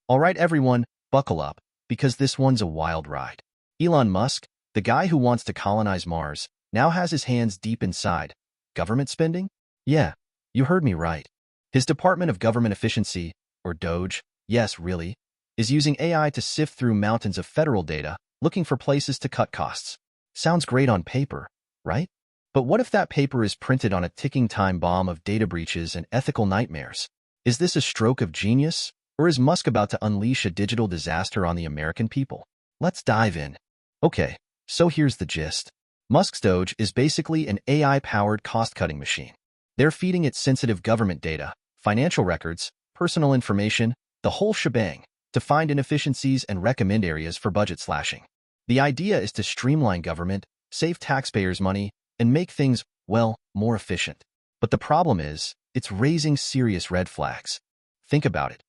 All right, everyone, buckle up, because this one's a wild ride. Elon Musk, the guy who wants to colonize Mars, now has his hands deep inside government spending? Yeah, you heard me right. His Department of Government Efficiency, or DOGE, yes, really, is using AI to sift through mountains of federal data, looking for places to cut costs. Sounds great on paper, right? But what if that paper is printed on a ticking time bomb of data breaches and ethical nightmares? Is this a stroke of genius, or is Musk about to unleash a digital disaster on the American people? Let's dive in. Okay, so here's the gist. Musk's DOGE is basically an AI-powered cost-cutting machine. They're feeding it sensitive government data, financial records, personal information, the whole shebang, to find inefficiencies and recommend areas for budget slashing. The idea is to streamline government, save taxpayers' money, and make things, well, more efficient. But the problem is, it's raising serious red flags. Think about it.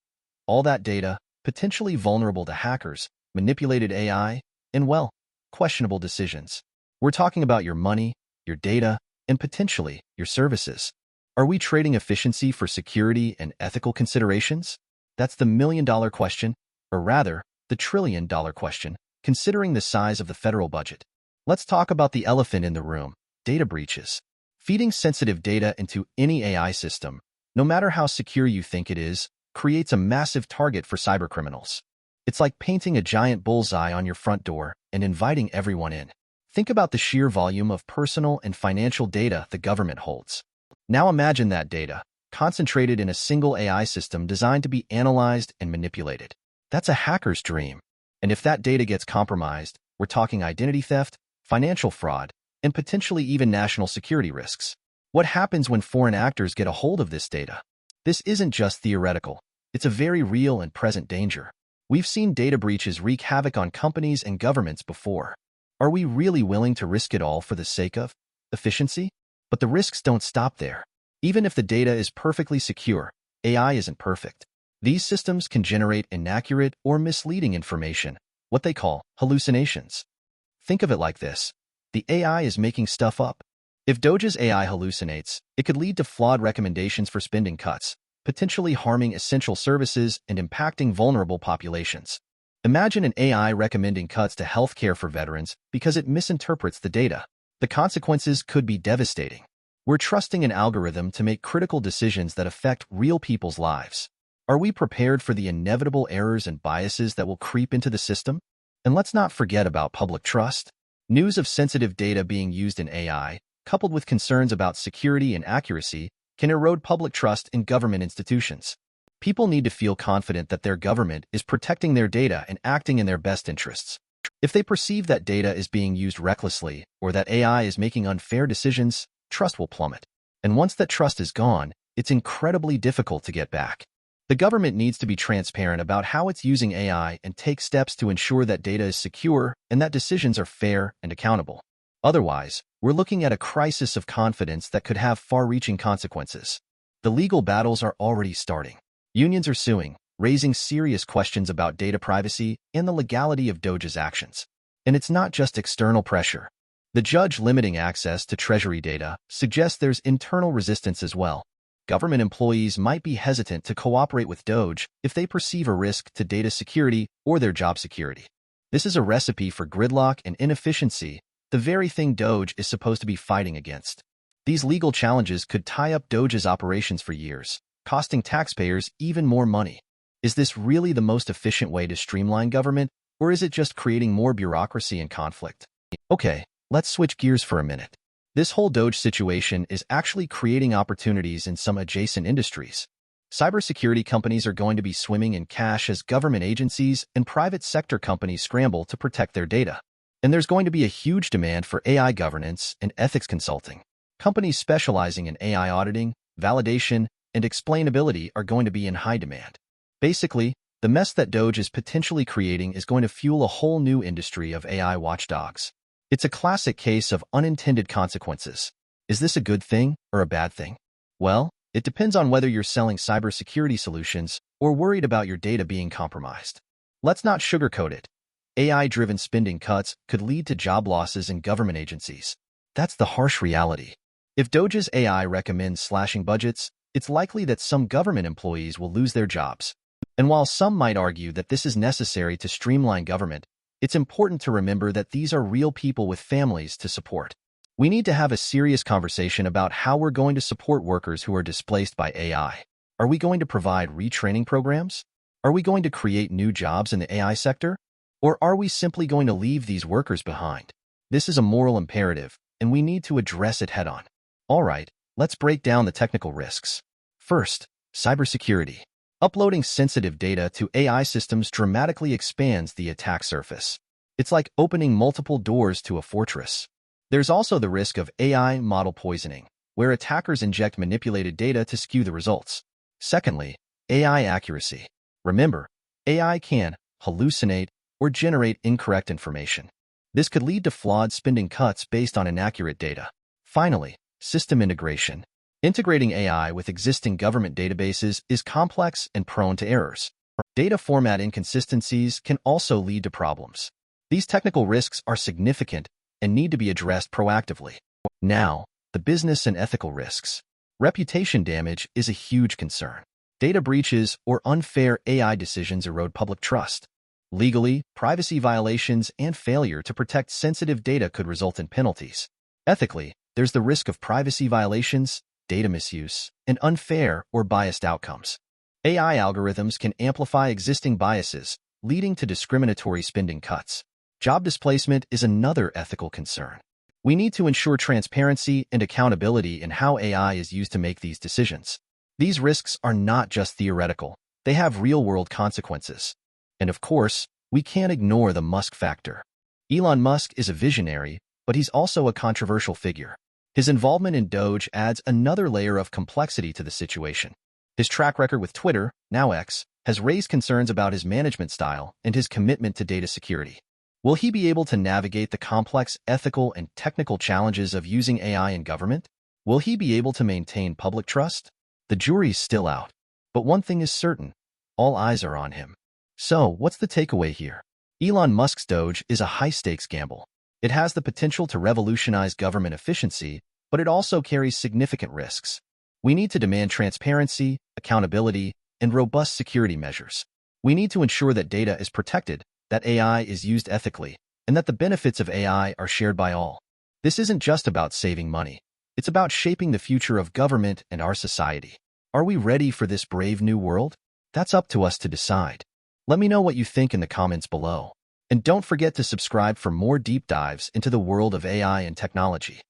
All that data, potentially vulnerable to hackers, manipulated AI, and, well, questionable decisions. We're talking about your money, your data, and potentially your services. Are we trading efficiency for security and ethical considerations? That's the million-dollar question, or rather, the trillion-dollar question, considering the size of the federal budget. Let's talk about the elephant in the room, data breaches. Feeding sensitive data into any AI system, no matter how secure you think it is, creates a massive target for cybercriminals. It's like painting a giant bullseye on your front door and inviting everyone in. Think about the sheer volume of personal and financial data the government holds. Now imagine that data, concentrated in a single AI system designed to be analyzed and manipulated. That's a hacker's dream. And if that data gets compromised, we're talking identity theft, financial fraud, and potentially even national security risks. What happens when foreign actors get a hold of this data? This isn't just theoretical. It's a very real and present danger. We've seen data breaches wreak havoc on companies and governments before. Are we really willing to risk it all for the sake of efficiency? But the risks don't stop there. Even if the data is perfectly secure, AI isn't perfect. These systems can generate inaccurate or misleading information, what they call hallucinations. Think of it like this. The AI is making stuff up. If DOGE's AI hallucinates, it could lead to flawed recommendations for spending cuts, potentially harming essential services and impacting vulnerable populations. Imagine an AI recommending cuts to healthcare for veterans because it misinterprets the data. The consequences could be devastating. We're trusting an algorithm to make critical decisions that affect real people's lives. Are we prepared for the inevitable errors and biases that will creep into the system? And let's not forget about public trust. News of sensitive data being used in AI, coupled with concerns about security and accuracy, can erode public trust in government institutions. People need to feel confident that their government is protecting their data and acting in their best interests. If they perceive that data is being used recklessly or that AI is making unfair decisions, trust will plummet. And once that trust is gone, it's incredibly difficult to get back. The government needs to be transparent about how it's using AI and take steps to ensure that data is secure and that decisions are fair and accountable. Otherwise, we're looking at a crisis of confidence that could have far-reaching consequences. The legal battles are already starting. Unions are suing, raising serious questions about data privacy and the legality of DOGE's actions. And it's not just external pressure. The judge limiting access to Treasury data suggests there's internal resistance as well. Government employees might be hesitant to cooperate with DOGE if they perceive a risk to data security or their job security. This is a recipe for gridlock and inefficiency, the very thing DOGE is supposed to be fighting against. These legal challenges could tie up DOGE's operations for years, costing taxpayers even more money. Is this really the most efficient way to streamline government, or is it just creating more bureaucracy and conflict? Okay, let's switch gears for a minute. This whole DOGE situation is actually creating opportunities in some adjacent industries. Cybersecurity companies are going to be swimming in cash as government agencies and private sector companies scramble to protect their data. And there's going to be a huge demand for AI governance and ethics consulting. Companies specializing in AI auditing, validation, and explainability are going to be in high demand. Basically, the mess that DOGE is potentially creating is going to fuel a whole new industry of AI watchdogs. It's a classic case of unintended consequences. Is this a good thing or a bad thing? Well, it depends on whether you're selling cybersecurity solutions or worried about your data being compromised. Let's not sugarcoat it. AI-driven spending cuts could lead to job losses in government agencies. That's the harsh reality. If DOGE's AI recommends slashing budgets, it's likely that some government employees will lose their jobs. And while some might argue that this is necessary to streamline government, it's important to remember that these are real people with families to support. We need to have a serious conversation about how we're going to support workers who are displaced by AI. Are we going to provide retraining programs? Are we going to create new jobs in the AI sector? Or are we simply going to leave these workers behind? This is a moral imperative, and we need to address it head-on. All right, let's break down the technical risks. First, cybersecurity. Uploading sensitive data to AI systems dramatically expands the attack surface. It's like opening multiple doors to a fortress. There's also the risk of AI model poisoning, where attackers inject manipulated data to skew the results. Secondly, AI accuracy. Remember, AI can hallucinate or generate incorrect information. This could lead to flawed spending cuts based on inaccurate data. Finally, system integration. Integrating AI with existing government databases is complex and prone to errors. Data format inconsistencies can also lead to problems. These technical risks are significant and need to be addressed proactively. Now, the business and ethical risks. Reputation damage is a huge concern. Data breaches or unfair AI decisions erode public trust. Legally, privacy violations and failure to protect sensitive data could result in penalties. Ethically, there's the risk of privacy violations, data misuse, and unfair or biased outcomes. AI algorithms can amplify existing biases, leading to discriminatory spending cuts. Job displacement is another ethical concern. We need to ensure transparency and accountability in how AI is used to make these decisions. These risks are not just theoretical, they have real-world consequences. And of course, we can't ignore the Musk factor. Elon Musk is a visionary, but he's also a controversial figure. His involvement in DOGE adds another layer of complexity to the situation. His track record with Twitter, now X, has raised concerns about his management style and his commitment to data security. Will he be able to navigate the complex ethical and technical challenges of using AI in government? Will he be able to maintain public trust? The jury's still out. But one thing is certain, all eyes are on him. So, what's the takeaway here? Elon Musk's DOGE is a high-stakes gamble. It has the potential to revolutionize government efficiency, but it also carries significant risks. We need to demand transparency, accountability, and robust security measures. We need to ensure that data is protected, that AI is used ethically, and that the benefits of AI are shared by all. This isn't just about saving money. It's about shaping the future of government and our society. Are we ready for this brave new world? That's up to us to decide. Let me know what you think in the comments below. And don't forget to subscribe for more deep dives into the world of AI and technology.